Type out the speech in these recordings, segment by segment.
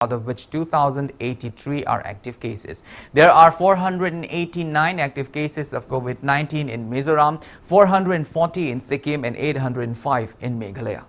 out of which 2,083 are active cases. There are 489 active cases of COVID-19 in Mizoram, 440 in Sikkim and 805 in Meghalaya.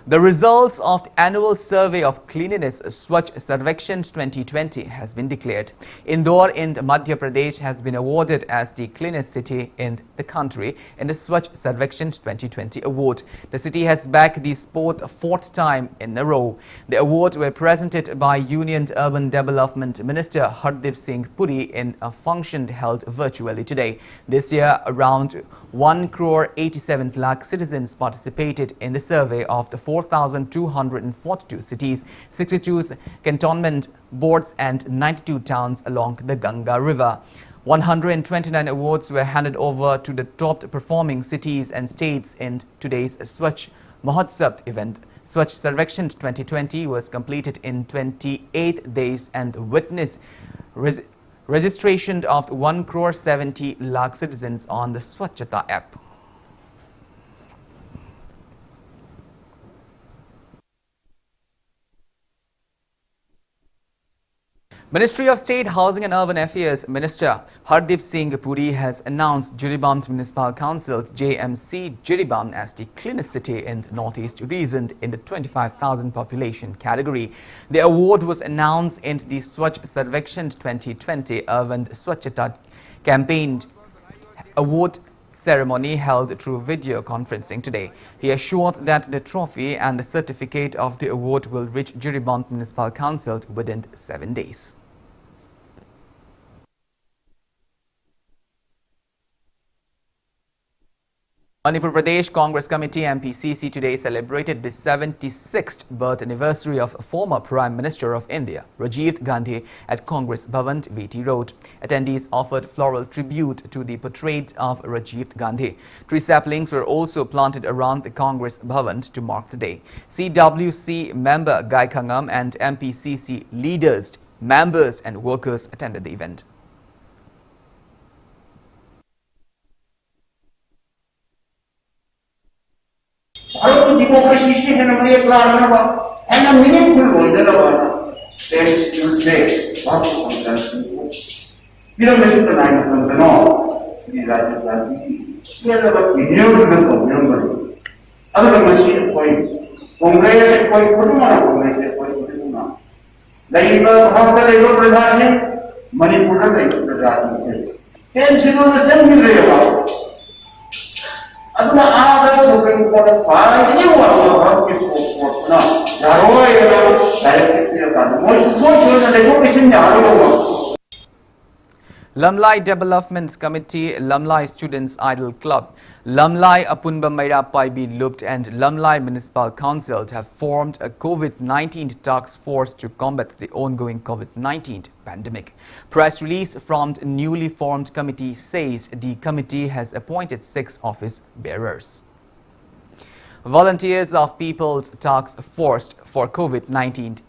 The results of the annual survey of cleanliness Swachh Sarvekshan 2020 has been declared. Indore in Madhya Pradesh has been awarded as the cleanest city in the country in the Swachh Sarvekshan 2020 award. The city has bagged the sport fourth time in a row. The awards were presented by Union Urban Development Minister Hardeep Singh Puri in a function held virtually today. This year, around 1,87 lakh citizens participated in the survey of the 4,242 cities, 62 cantonment boards and 92 towns along the Ganga River. 129 awards were handed over to the top performing cities and states in today's Swachh Mahotsav event. Swachh Sarvekshan 2020 was completed in 28 days and witnessed registration of 1,70 lakh citizens on the Swachhata app. Ministry of State Housing and Urban Affairs Minister Hardeep Singh Puri has announced Jiribam Municipal Council JMC Jiribam as the cleanest city in the Northeast region in the 25,000 population category. The award was announced in the Swachh Sarvekshan 2020 Urban Swachhata campaign award ceremony held through video conferencing today. He assured that the trophy and the certificate of the award will reach Jiribam Municipal Council within 7 days. Manipur Pradesh Congress Committee MPCC today celebrated the 76th birth anniversary of former Prime Minister of India, Rajiv Gandhi, at Congress Bhavan, VT Road. Attendees offered floral tribute to the portrait of Rajiv Gandhi. Tree saplings were also planted around the Congress Bhavan to mark the day. CWC member Gai Khangam and MPCC leaders, members and workers attended the event. Democracy and a meaningful role then you say what is we don't listen to the no we are the remember other machine point Congress and point Congress Labour Hotel President Manipur President then she was the aduna aga Supreme Court file any one is for now. Lamlai Development Committee, Lamlai Students Idol Club, Lamlai Apunba Maira Paibi Lupt and Lamlai Municipal Council have formed a COVID-19 task force to combat the ongoing COVID-19 pandemic. Press release from the newly formed committee says the committee has appointed 6 office bearers. Volunteers of People's Task Force for COVID-19,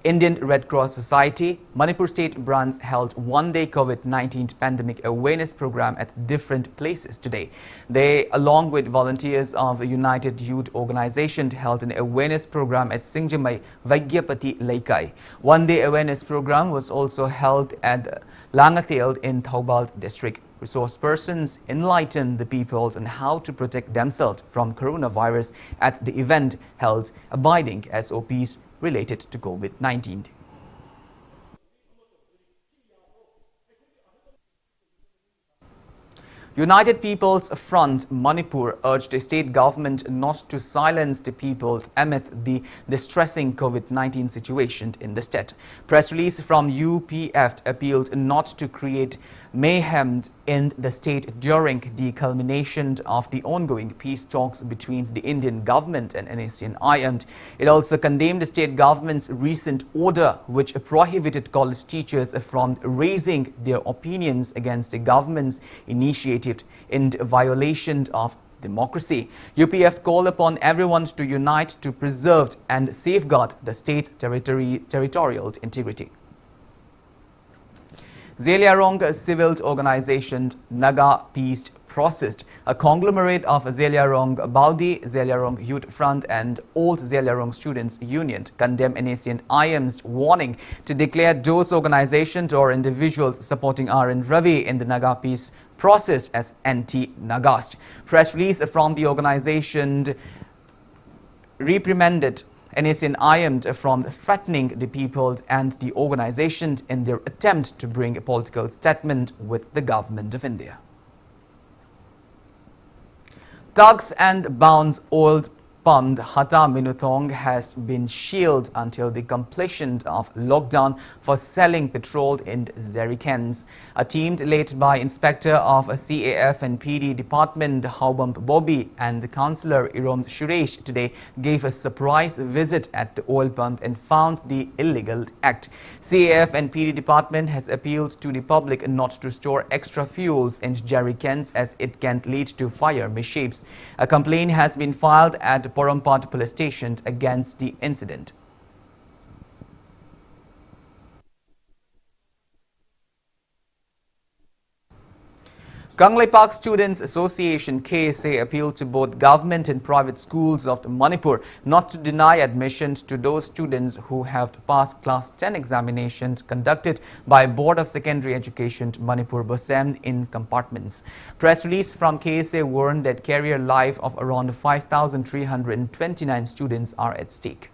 Indian Red Cross Society, Manipur State branch held one-day COVID-19 pandemic awareness program at different places today. They, along with volunteers of the United Youth Organization, held an awareness program at Singjamai Vagyapati Laikai. One-day awareness program was also held at Langathel in Thoubal district. Resource persons enlightened the people on how to protect themselves from coronavirus at the event held abiding SOPs related to COVID-19. United People's Front Manipur urged the state government not to silence the people amid the distressing COVID-19 situation in the state. Press release from UPF appealed not to create mayhem in the state during the culmination of the ongoing peace talks between the Indian government and NACN. It also condemned the state government's recent order which prohibited college teachers from raising their opinions against the government's initiative in violation of democracy. UPF called upon everyone to unite to preserve and safeguard the state's territorial integrity. Zeliarong civil organization Naga Peace Processed, a conglomerate of Zeliarong Baudi, Zeliarong Youth Front and Old Zeliarong Students Union condemn NACN IM's warning to declare those organizations or individuals supporting RN Ravi in the Naga Peace Process as anti-Nagast. Press release from the organization reprimanded NACN IM from threatening the people and the organization in their attempt to bring a political settlement with the government of India. Thugs and Bounds Old Pump Hata Minuthong has been shielded until the completion of lockdown for selling petrol in jerrycans. A team led by Inspector of CAF and PD Department Haubamp Bobby and the Councillor Irom Suresh today gave a surprise visit at the oil pump and found the illegal act. CAF and PD Department has appealed to the public not to store extra fuels in jerrycans as it can lead to fire mishaps. A complaint has been filed at Porampat police station against the incident. Kanglei Park Students Association KSA appealed to both government and private schools of Manipur not to deny admissions to those students who have passed Class 10 examinations conducted by Board of Secondary Education Manipur BOSEM in compartments. Press release from KSA warned that career life of around 5,329 students are at stake.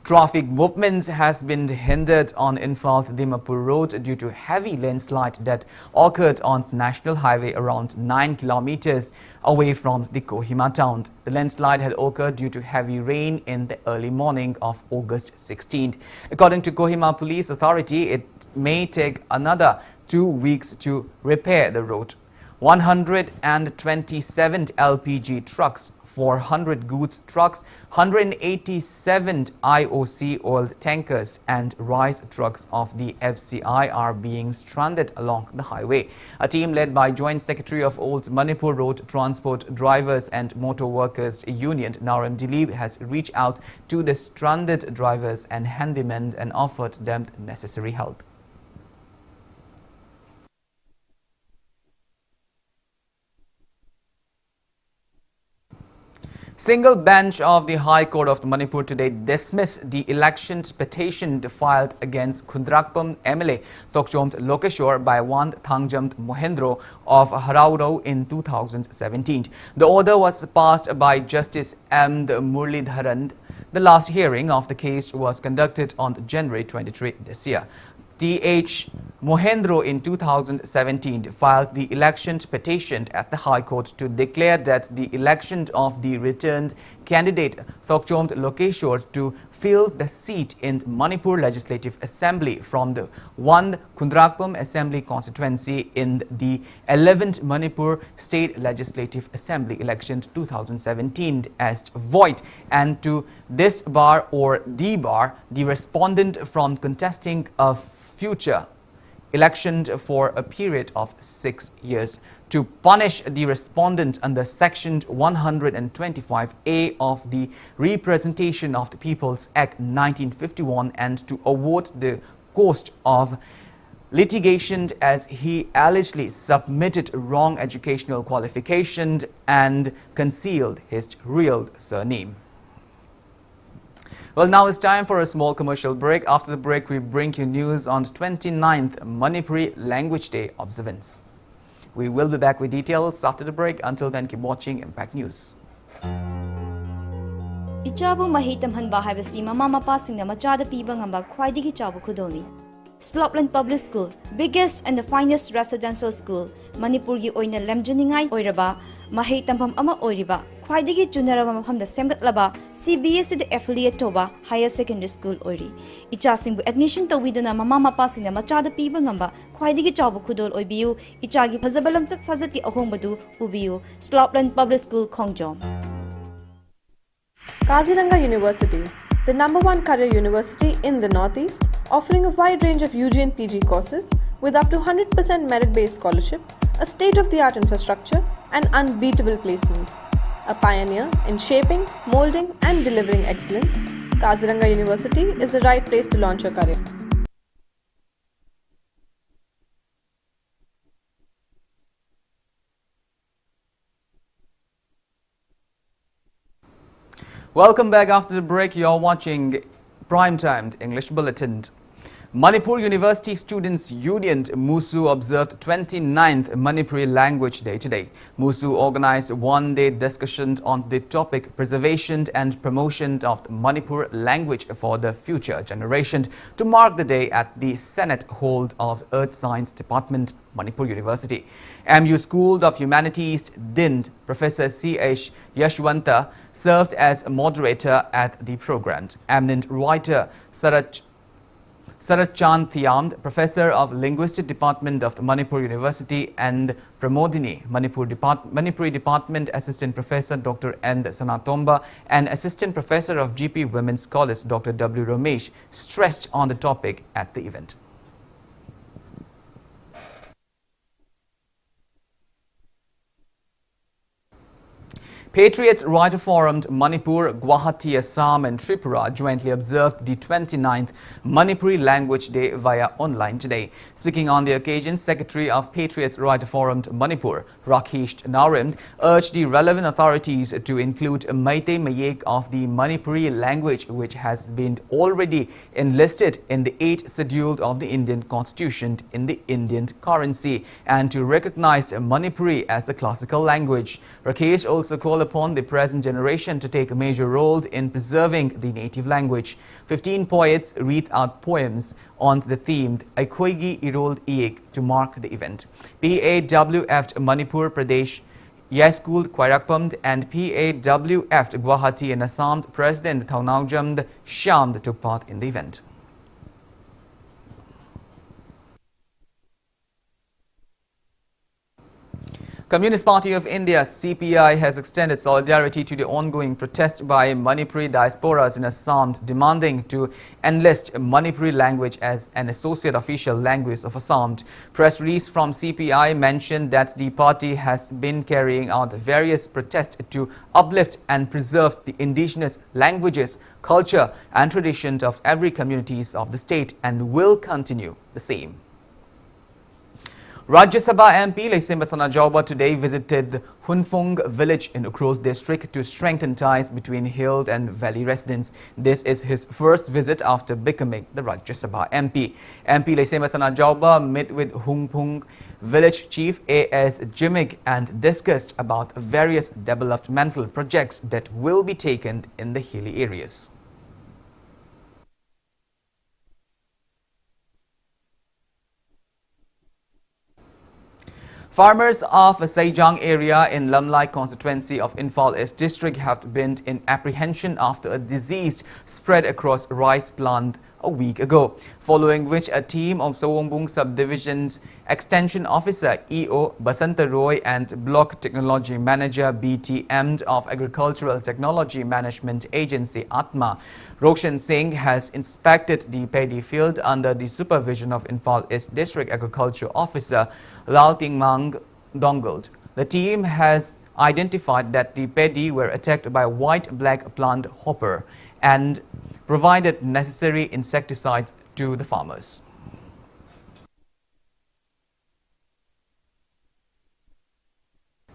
Traffic movements has been hindered on Imphal-Dimapur Road due to heavy landslide that occurred on National Highway around 9 kilometers away from the Kohima town. The landslide had occurred due to heavy rain in the early morning of August 16th. According to Kohima Police Authority, it may take another 2 weeks to repair the road. 127 LPG trucks, 400 goods trucks, 187 IOC oil tankers and rice trucks of the FCI are being stranded along the highway. A team led by Joint Secretary of Old Manipur Road Transport Drivers and Motor Workers Union, Naram Dilip, has reached out to the stranded drivers and handymen and offered them necessary help. Single bench of the High Court of Manipur today dismissed the election petition filed against Khundrakpam MLA Tokchomt Lokeshwar by one Thangjamt Mohendro of Haraurau in 2017. The order was passed by Justice M. Murlidharan. The last hearing of the case was conducted on January 23 this year. T.H. Mohendro in 2017 filed the election petition at the High Court to declare that the election of the returned candidate Tokchomt Lokeshwar to fill the seat in Manipur Legislative Assembly from the 1 Khundrakpam Assembly constituency in the 11th Manipur State Legislative Assembly election 2017 as void and to disbar or debar the respondent from contesting a future election for a period of 6 years, to punish the respondent under Section 125A of the Representation of the People's Act 1951 and to award the cost of litigation as he allegedly submitted wrong educational qualifications and concealed his real surname. Well, now it's time for a small commercial break. After the break, we bring you news on 29th Manipuri Language Day observance. We will be back with details after the break. Until then, keep watching Impact News. Ichabu mahitam hanba haibasi mama mapa singna machada piba ngamba khwaidigi chabu khudoni. Slopland Public School, biggest and the finest residential school, Manipur gi oina lemjaningai oiraba, mahei tampam ama oiriba, khwaidigi chunaraba mafamda semgatlaba, CBSE the affiliate toba higher secondary school oiri. Icha singbu admission tawiduna mama mapa singna machada piba ngamba, khwaidigi chabu khudol oibiu, ichagi phazabalam chat sajati ahongbadu ubiu, Slopland Public School Khongjom. Kaziranga University, the #1 career university in the Northeast, offering a wide range of UG and PG courses with up to 100% merit-based scholarship, a state-of-the-art infrastructure, and unbeatable placements. A pioneer in shaping, molding, and delivering excellence, Kaziranga University is the right place to launch your career. Welcome back after the break. You're watching Prime-Timed English Bulletin. Manipur University Students' Union MUSU observed 29th Manipuri Language Day today. MUSU organized one-day discussion on the topic preservation and promotion of Manipur language for the future generation to mark the day at the Senate Hall of Earth Science Department, Manipur University. MU School of Humanities Dean Professor C.H. Yashwanta served as moderator at the program. Eminent writer Sarachan Thiam, Professor of Linguistic Department of Manipur University, and Pramodini, Manipuri Department Assistant Professor Dr. N. Sanatomba and Assistant Professor of GP Women's College Dr. W. Ramesh stressed on the topic at the event. Patriots Writer Forum Manipur, Guwahati, Assam and Tripura jointly observed the 29th Manipuri Language Day via online today. Speaking on the occasion, Secretary of Patriots Writer Forum Manipur, Rakesh Narim, urged the relevant authorities to include Meitei Mayek of the Manipuri language, which has been already enlisted in the 8th schedule of the Indian Constitution in the Indian currency, and to recognize Manipuri as a classical language. Rakesh also called upon the present generation to take a major role in preserving the native language. 15 poets read out poems on the theme Aikoigi Irol Iek to mark the event. PAWF Manipur Pradesh Yaskul Kwairakpam and PAWF Guwahati and Assam President Thaunaujamd Shamd took part in the event. Communist Party of India (CPI) has extended solidarity to the ongoing protest by Manipuri diasporas in Assam demanding to enlist Manipuri language as an associate official language of Assam. Press release from CPI mentioned that the party has been carrying out various protests to uplift and preserve the indigenous languages, culture and traditions of every communities of the state and will continue the same. Rajya Sabha MP Laisemba Sanajauba today visited Hunfung village in Ukhrul district to strengthen ties between hill and valley residents. This is his first visit after becoming the Rajya Sabha MP. MP Laisemba Sanajauba met with Hunfung village chief A.S. Jimig and discussed about various developmental projects that will be taken in the hilly areas. Farmers of Saijang area in Lamlai constituency of Imphal East district have been in apprehension after a disease spread across rice plant a week ago, following which a team of Sawongbung Subdivision's Extension Officer E.O. Basanta Roy and Block Technology Manager BTM of Agricultural Technology Management Agency Atma, Roshan Singh has inspected the paddy field under the supervision of Imphal East District Agriculture Officer Lal Tingmang Dongold. The team has identified that the paddy were attacked by white-black plant hopper and provided necessary insecticides to the farmers.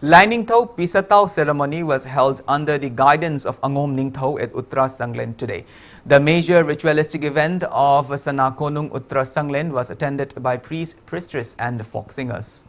Lai Ningthau Pisatau ceremony was held under the guidance of Angom Ningthau at Uttara Sanglen today. The major ritualistic event of Sanakonung Uttara Sanglen was attended by priests, priestess and folk singers.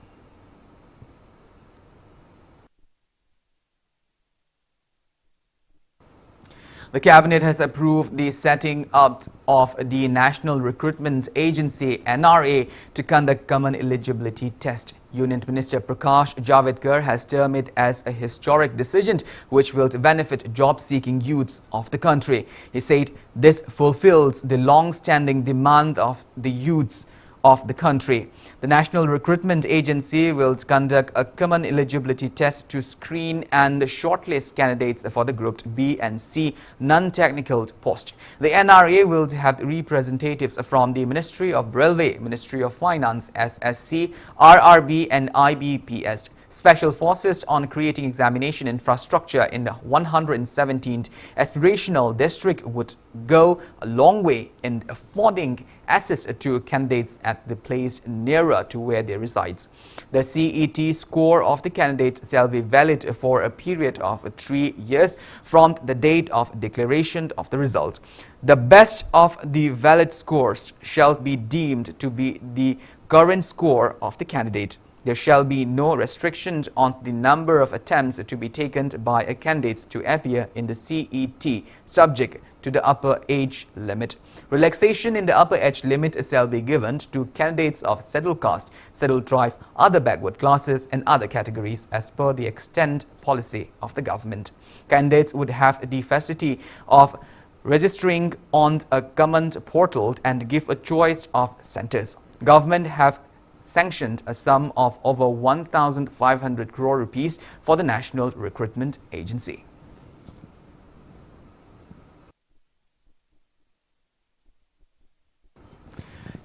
The Cabinet has approved the setting up of the National Recruitment Agency (NRA) to conduct common eligibility test. Union Minister Prakash Javadekar has termed it as a historic decision which will benefit job-seeking youths of the country. He said this fulfills the long-standing demand of the youths of the country. The National Recruitment Agency will conduct a common eligibility test to screen and shortlist candidates for the Group B and C non-technical post. The NRA will have representatives from the Ministry of Railway, Ministry of Finance, SSC, RRB and IBPS, special forces on creating examination infrastructure in the 117th aspirational district would go a long way in affording access to candidates at the place nearer to where they reside. The CET score of the candidates shall be valid for a period of 3 years from the date of declaration of the result. The best of the valid scores shall be deemed to be the current score of the candidate. There shall be no restrictions on the number of attempts to be taken by a candidate to appear in the CET, subject to the upper age limit. Relaxation in the upper age limit shall be given to candidates of scheduled caste, scheduled tribe, other backward classes and other categories as per the extent policy of the government. Candidates would have the facility of registering on a government portal and give a choice of centers. Government have sanctioned a sum of over 1,500 crore rupees for the National Recruitment Agency.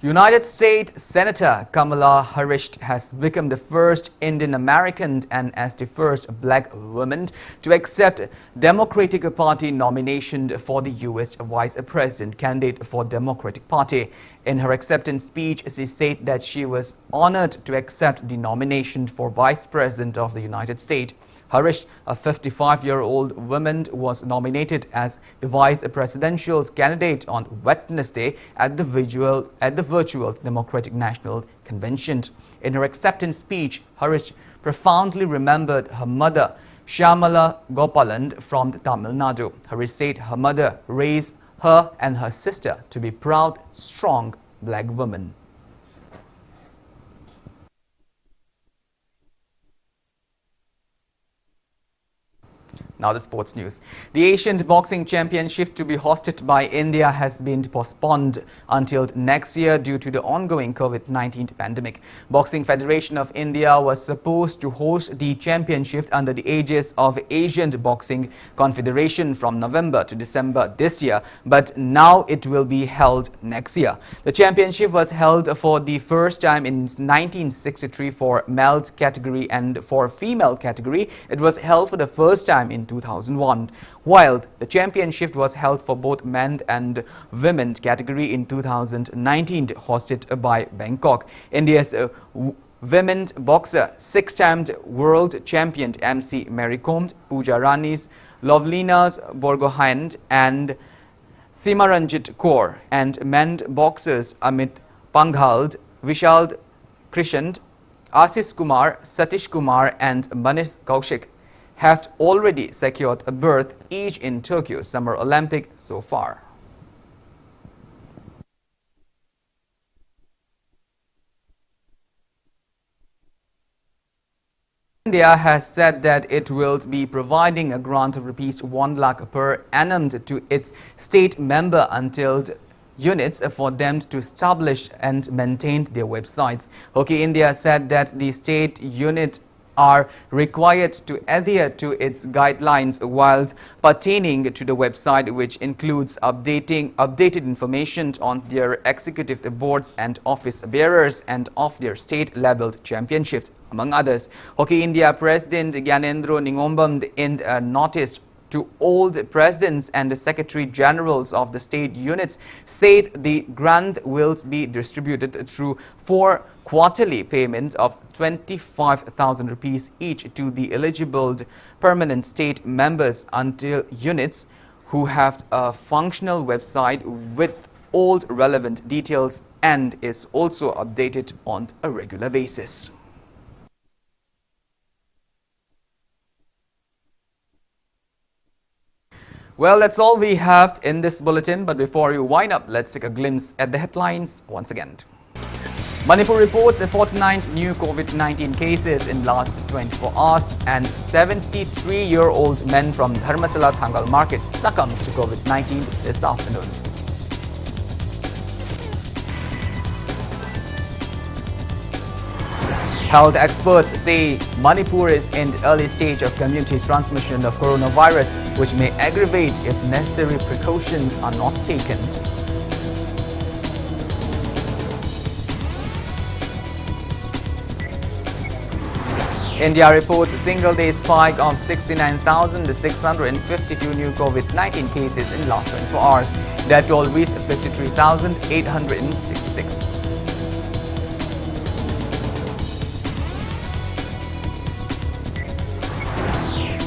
United States Senator Kamala Harris has become the first Indian American and as the first black woman to accept Democratic Party nomination for the U.S. Vice President candidate for Democratic Party. In her acceptance speech, she said that she was honored to accept the nomination for Vice President of the United States. Harris, a 55-year-old woman, was nominated as the vice presidential candidate on Wednesday at the virtual Democratic National Convention. In her acceptance speech, Harris profoundly remembered her mother, Shamala Gopalan from Tamil Nadu. Harris said her mother raised her and her sister to be proud, strong black women. Now the sports news. The Asian Boxing Championship to be hosted by India has been postponed until next year due to the ongoing COVID-19 pandemic. Boxing Federation of India was supposed to host the championship under the aegis of Asian Boxing Confederation from November to December this year, but now it will be held next year. The championship was held for the first time in 1963 for male category, and for female category it was held for the first time in 2001, while the championship was held for both men and women category in 2019, hosted by Bangkok. India's women's boxer, 6-time world champion MC Mary Kom, Pooja Rani's Lovelinas Borgohain and Simaranjit Kaur, and men boxers Amit Panghal, Vishal Krishan, Ashish Kumar, Satish Kumar and Manish Kaushik have already secured a berth each in Tokyo Summer Olympic so far. India has said that it will be providing a grant of rupees 1 lakh per annum to its state member until units for them to establish and maintain their websites. Hockey India said that the state unit are required to adhere to its guidelines while pertaining to the website, which includes updated information on their executive boards and office bearers and of their state-labeled championship, among others. Hockey India President Gyanendra Ningombam in a notice to all the presidents and the secretary generals of the state units said the grant will be distributed through 4 quarterly payments of 25,000 rupees each to the eligible permanent state members until units who have a functional website with all relevant details and is also updated on a regular basis. Well, that's all we have in this bulletin, but before you wind up, let's take a glimpse at the headlines once again. Manipur reports 49 new COVID-19 cases in last 24 hours, and 73-year-old man from Dharmasala Thangal Market succumbs to COVID-19 this afternoon. Health experts say Manipur is in the early stage of community transmission of coronavirus, which may aggravate if necessary precautions are not taken. India reports a single-day spike of 69,652 new COVID-19 cases in last 24 hours. Death toll reached 53,866.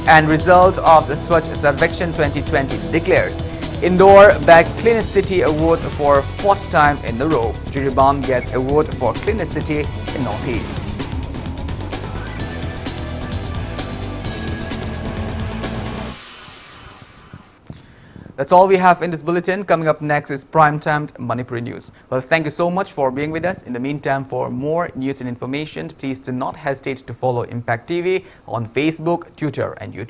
And result of the Swachh Sarvekshan 2020 declares Indore bagged Cleanest City Award for fourth time in a row. Jiribam gets award for Cleanest City in Northeast. That's all we have in this bulletin. Coming up next is prime-timed Manipur news. Well, thank you so much for being with us. In the meantime, for more news and information, please do not hesitate to follow Impact TV on Facebook, Twitter and YouTube.